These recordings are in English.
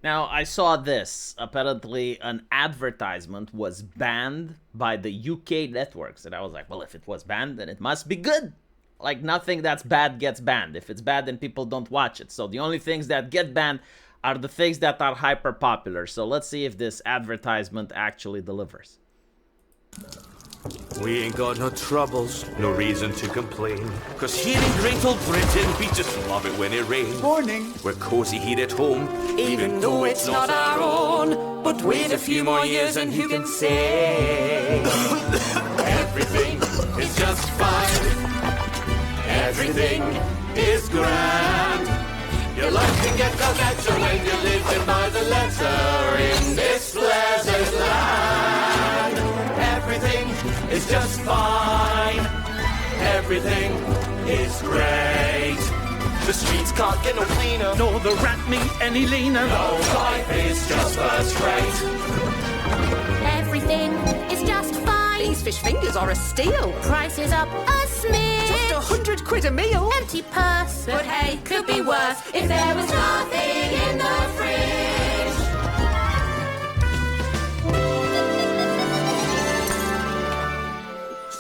Now, I saw this. Apparently, an advertisement was banned by the UK networks. And I was like, well, if it was banned, then it must be good. Like, nothing that's bad gets banned. If it's bad, then people don't watch it. So the only things that get banned are the things that are hyper popular. So let's see if this advertisement actually delivers. We ain't got no troubles, no reason to complain. 'Cause here in great old Britain, we just love it when it rains. Morning. We're cozy here at home, even though it's not our own. But wait a few more years and who can say? Everything is just fine. Everything is grand. Your life can get no better when you're living by the letter in this pleasant land. Everything is just fine. Everything is great. The streets can't get no cleaner, nor the rat meat any leaner. No, life is just first rate. Everything is just fine. These fish fingers are a steal. Prices up a smidge. Just 100 quid a meal. Empty purse, but hey, could be worse if there was nothing in the fridge.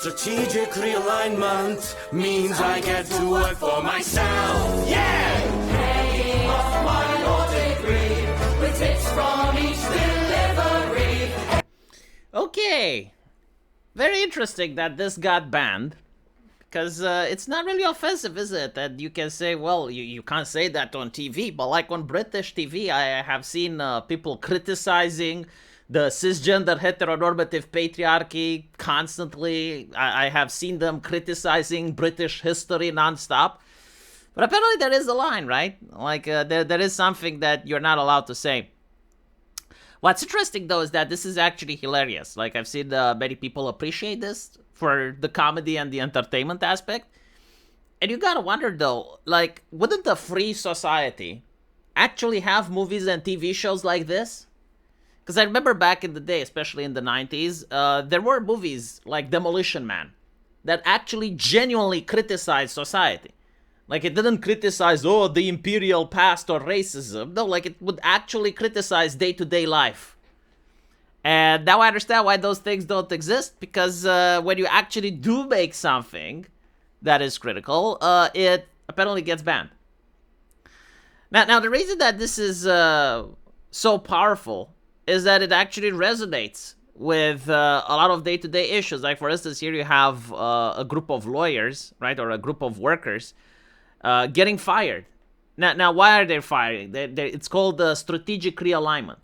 Strategic realignment means I get to work for myself. Yeah! Paying off my law degree with tips from each delivery. Okay. Very interesting that this got banned. Because it's not really offensive, is it? That you can say, well, you can't say that on TV. But like on British TV, I have seen people criticizing the cisgender heteronormative patriarchy constantly. I have seen them criticizing British history nonstop. But apparently there is a line, right? Like there is something that you're not allowed to say. What's interesting, though, is that this is actually hilarious. Like, I've seen many people appreciate this for the comedy and the entertainment aspect. And you gotta wonder, though, like, wouldn't a free society actually have movies and TV shows like this? Because I remember back in the day, especially in the 90s, there were movies like Demolition Man that actually genuinely criticized society. Like, it didn't criticize, oh, the imperial past or racism. No, like, it would actually criticize day-to-day life. And now I understand why those things don't exist, because when you actually do make something that is critical, it apparently gets banned. Now, the reason that this is so powerful is that it actually resonates with a lot of day-to-day issues. Like, for instance, here you have a group of lawyers, right, or a group of workers getting fired. Now, why are they firing? It's called strategic realignment.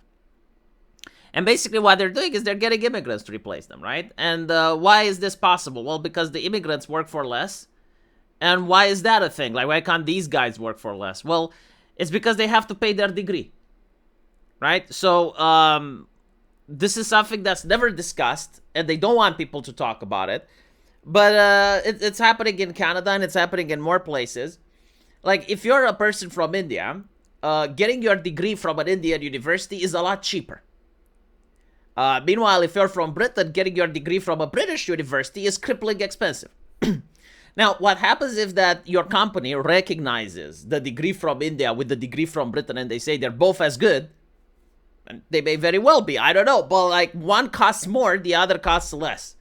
And basically what they're doing is they're getting immigrants to replace them, right? And why is this possible? Well, because the immigrants work for less. And why is that a thing? Like, why can't these guys work for less? Well, it's because they have to pay their degree, right? So this is something that's never discussed, and they don't want people to talk about it. But it's happening in Canada, and it's happening in more places. Like, if you're a person from India, getting your degree from an Indian university is a lot cheaper. Meanwhile, if you're from Britain, getting your degree from a British university is crippling expensive. Now, what happens if that your company recognizes the degree from India with the degree from Britain, and they say they're both as good? And they may very well be, I don't know. But like, one costs more, the other costs less.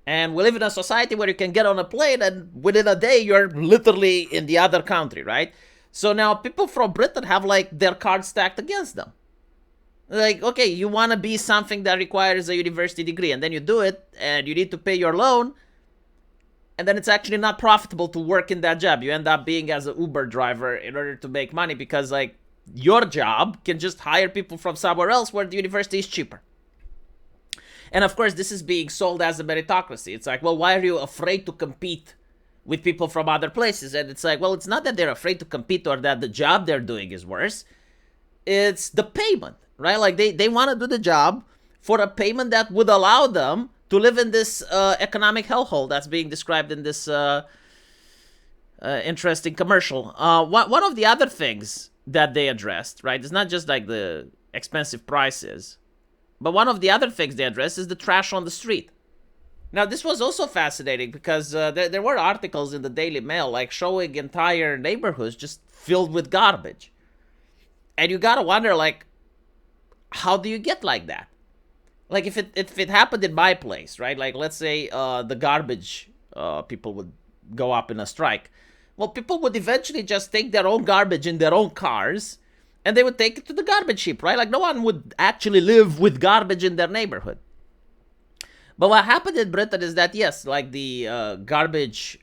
And we live in a society where you can get on a plane and within a day, you're literally in the other country, right? So now people from Britain have like their cards stacked against them. Like, okay, you want to be something that requires a university degree, and then you do it, and you need to pay your loan, and then it's actually not profitable to work in that job. You end up being as an Uber driver in order to make money, because like your job can just hire people from somewhere else where the university is cheaper. And of course, this is being sold as a meritocracy. It's like, well, why are you afraid to compete with people from other places? And it's like, well, it's not that they're afraid to compete or that the job they're doing is worse. It's the payment, right? Like, they want to do the job for a payment that would allow them to live in this economic hellhole that's being described in this interesting commercial. One of the other things that they addressed, right, it's not just like the expensive prices, but one of the other things they addressed is the trash on the street. Now, this was also fascinating because there were articles in the Daily Mail, like, showing entire neighborhoods just filled with garbage. And you gotta wonder, like, how do you get like that? Like if it happened in my place, right? Like let's say the garbage people would go up in a strike. Well, people would eventually just take their own garbage in their own cars, and they would take it to the garbage heap, right? Like no one would actually live with garbage in their neighborhood. But what happened in Britain is that, yes, like the garbage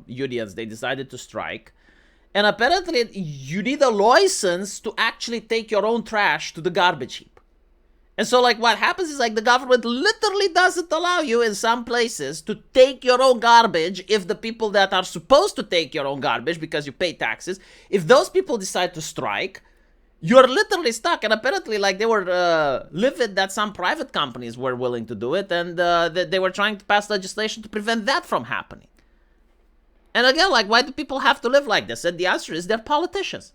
unions, they decided to strike. And apparently you need a license to actually take your own trash to the garbage heap. And so like what happens is like the government literally doesn't allow you in some places to take your own garbage if the people that are supposed to take your own garbage because you pay taxes, if those people decide to strike, you're literally stuck. And apparently like they were livid that some private companies were willing to do it, and they were trying to pass legislation to prevent that from happening. And again, like, why do people have to live like this? And the answer is they're politicians.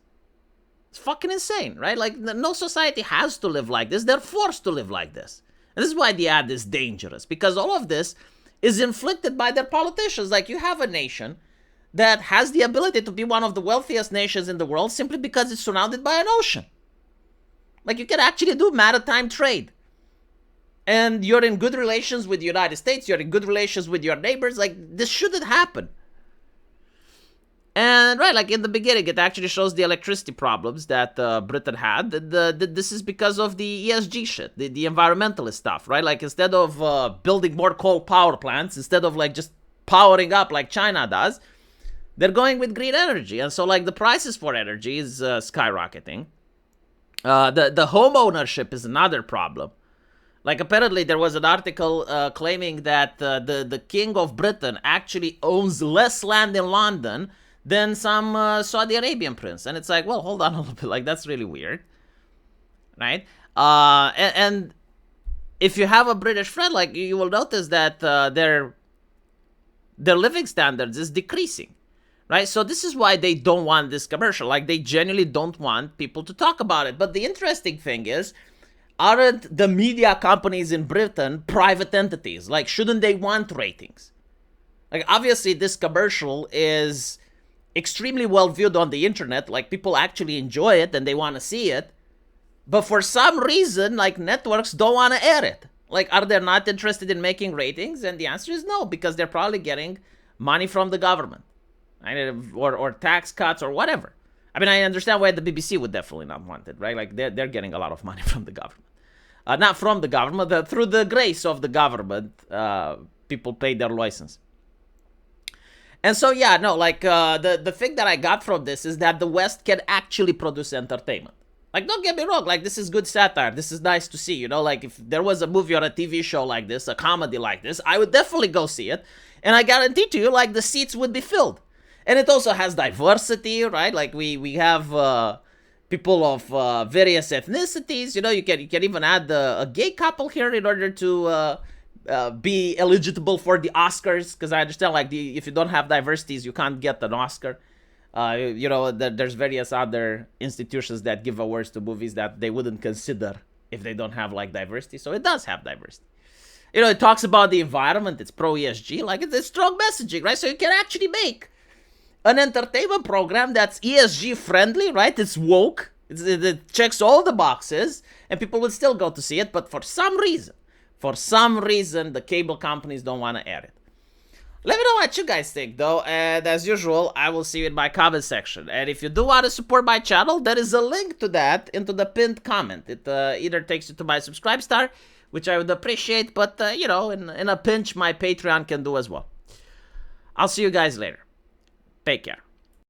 It's fucking insane, right? Like, no society has to live like this. They're forced to live like this. And this is why the ad is dangerous, because all of this is inflicted by their politicians. Like, you have a nation that has the ability to be one of the wealthiest nations in the world simply because it's surrounded by an ocean. Like, you can actually do maritime trade. And you're in good relations with the United States. You're in good relations with your neighbors. Like, this shouldn't happen. And right, like in the beginning, it actually shows the electricity problems that Britain had. This is because of the ESG shit, the environmentalist stuff, right? Like instead of building more coal power plants, instead of like just powering up like China does, they're going with green energy. And so like the prices for energy is skyrocketing. The home ownership is another problem. Like apparently there was an article claiming that the King of Britain actually owns less land in London than some Saudi Arabian prince. And it's like, well, hold on a little bit. Like, that's really weird. Right? And if you have a British friend, like, you will notice that their living standards is decreasing. Right? So this is why they don't want this commercial. Like, they genuinely don't want people to talk about it. But the interesting thing is, aren't the media companies in Britain private entities? Like, shouldn't they want ratings? Like, obviously, this commercial is extremely well viewed on the internet. Like, people actually enjoy it and they want to see it. But for some reason, like, networks don't want to air it. Like, are they not interested in making ratings? And the answer is no, because they're probably getting money from the government, right? Or tax cuts or whatever. I mean, I understand why the BBC would definitely not want it, right? Like, they're getting a lot of money from the government. Not from the government, but through the grace of the government, people pay their license. And so, yeah, no, like, the thing that I got from this is that the West can actually produce entertainment. Like, don't get me wrong, like, this is good satire. This is nice to see, you know? Like, if there was a movie or a TV show like this, a comedy like this, I would definitely go see it. And I guarantee to you, like, the seats would be filled. And it also has diversity, right? Like, we have people of various ethnicities. You know, you can even add a gay couple here in order to be eligible for the Oscars, because I understand, like, if you don't have diversities, you can't get an Oscar. You know, there's various other institutions that give awards to movies that they wouldn't consider if they don't have, like, diversity. So it does have diversity. You know, it talks about the environment. It's pro-ESG. Like, it's strong messaging, right? So you can actually make an entertainment program that's ESG friendly, right? It's woke. It checks all the boxes, and people would still go to see it. But for some reason, the cable companies don't want to air it. Let me know what you guys think, though. And as usual, I will see you in my comment section. And if you do want to support my channel, there is a link to that into the pinned comment. It either takes you to my subscribe star, which I would appreciate, but, you know, in a pinch, my Patreon can do as well. I'll see you guys later. Take care.